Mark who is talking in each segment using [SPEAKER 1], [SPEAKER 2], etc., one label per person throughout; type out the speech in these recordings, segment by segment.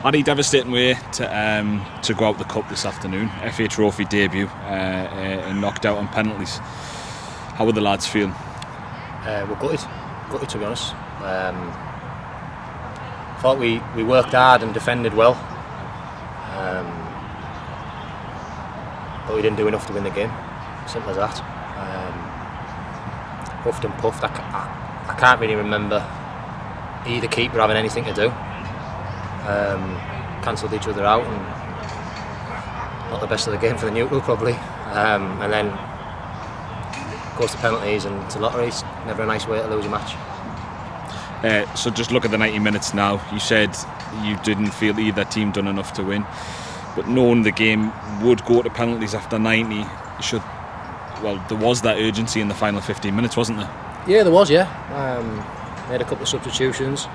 [SPEAKER 1] Had a devastating way to go out the cup this afternoon. FA Trophy debut and knocked out on penalties. How were the lads feeling?
[SPEAKER 2] We're gutted to be honest. Thought we worked hard and defended well, but we didn't do enough to win the game. Simple as that. Huffed and puffed. I can't really remember either keeper having anything to do. Cancelled each other out, and not the best of the game for the neutral probably. And then goes to penalties and to lotteries. Never a nice way to lose a match.
[SPEAKER 1] So just look at the 90 minutes now. You said you didn't feel either team done enough to win, but knowing the game would go to penalties after 90, there was that urgency in the final 15 minutes, wasn't there?
[SPEAKER 2] Yeah, there was. Yeah, made a couple of substitutions,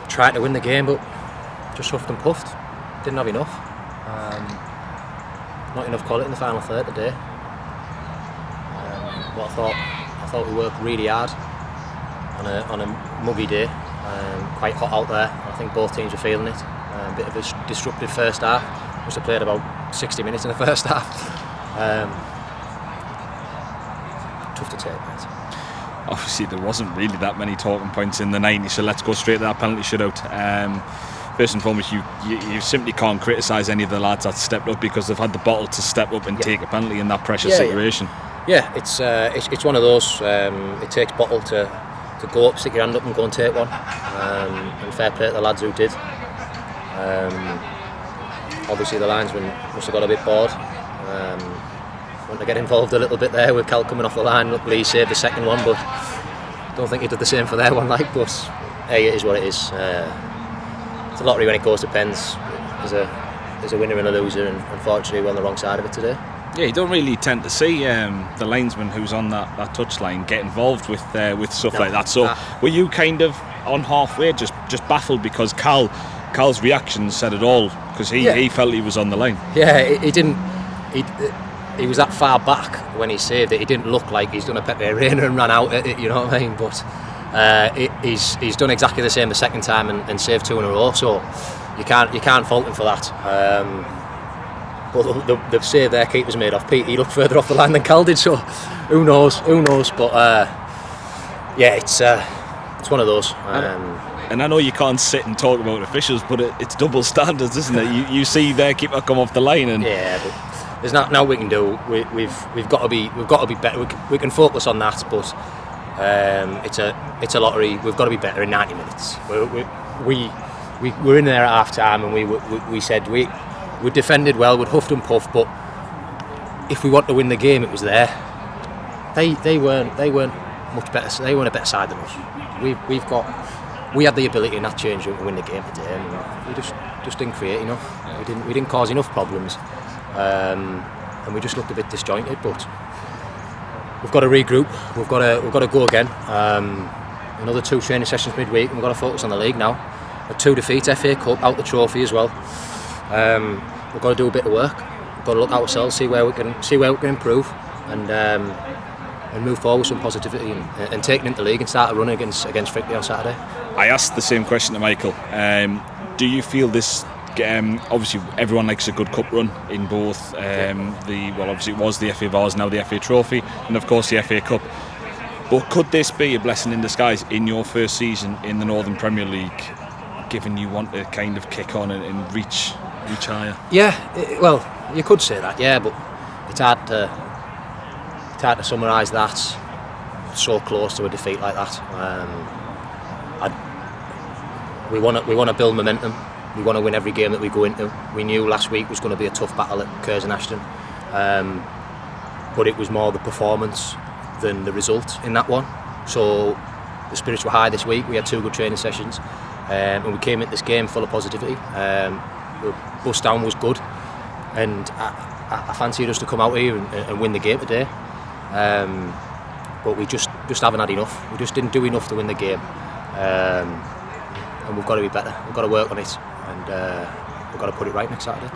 [SPEAKER 2] tried to win the game, but just huffed and puffed. Didn't have enough. Not enough quality in the final third today. But I thought we worked really hard on a muggy day. Quite hot out there. I think both teams were feeling it. A bit of a disruptive first half. Must have played about 60 minutes in the first half. Tough to take, mate.
[SPEAKER 1] Obviously there wasn't really that many talking points in the 90, so let's go straight to that penalty shootout. First and foremost, you simply can't criticise any of the lads that stepped up, because they've had the bottle to step up and take a penalty in that pressure situation.
[SPEAKER 2] Yeah, it's one of those. It takes bottle to go up, stick your hand up and go and take one. And fair play to the lads who did. Obviously the linesman must have got a bit bored. Want to get involved a little bit there with Cal coming off the line. Luckily he saved the second one, but don't think he did the same for their one. But hey, it is what it is. It's a lottery when it goes to pens. There's a winner and a loser, and unfortunately we're on the wrong side of it today.
[SPEAKER 1] Yeah, you don't really tend to see the linesman who's on that touchline get involved with stuff like that. So were you kind of on halfway, just baffled, because Cal's reaction said it all, because he felt he was on the line.
[SPEAKER 2] Yeah, he didn't. He was that far back when he saved it. He didn't look like he's done a Pepe Reina and ran out at it, you know what I mean? But he's done exactly the same the second time and saved two in a row. So you can't fault him for that. But the save their keeper's made off Pete, he looked further off the line than Cal did. So who knows? But yeah, it's one of those.
[SPEAKER 1] And I know you can't sit and talk about officials, but it's double standards, isn't it? You see their keeper come off the line, and
[SPEAKER 2] yeah, but there's nothing we can do. We've got to be better. We can focus on that, but it's a lottery. We've got to be better in 90 minutes. We're in there at half time, and we said we defended well, we'd huffed and puffed, but if we want to win the game, it was there. They weren't much better. They weren't a better side than us. We had the ability in that change room to win the game today, and we just didn't create enough. We didn't cause enough problems. And we just looked a bit disjointed, but we've got to regroup. We've got to go again. Another 2 training sessions midweek, and we've got to focus on the league now. 2 defeats, FA Cup, out the trophy as well. We've got to do a bit of work. We've got to look at ourselves, see where we can improve, and move forward with some positivity and take it into the league and start a run against Frickley on Saturday.
[SPEAKER 1] I asked the same question to Michael. Do you feel this? Obviously everyone likes a good cup run in both obviously it was the FA Vars, now the FA Trophy, and of course the FA Cup, but could this be a blessing in disguise in your first season in the Northern Premier League, given you want to kind of kick on and reach higher? Yeah,
[SPEAKER 2] well, you could say that, yeah, but it's hard to summarise that so close to a defeat like that. We want to build momentum. We want to win every game that we go into. We knew last week was going to be a tough battle at Curzon and Ashton, but it was more the performance than the result in that one. So the spirits were high this week. We had 2 good training sessions, and we came into this game full of positivity. The bus down was good, and I fancied us to come out here and win the game today. But we just haven't had enough. We just didn't do enough to win the game. And we've got to be better. We've got to work on it, and we've got to put it right next Saturday.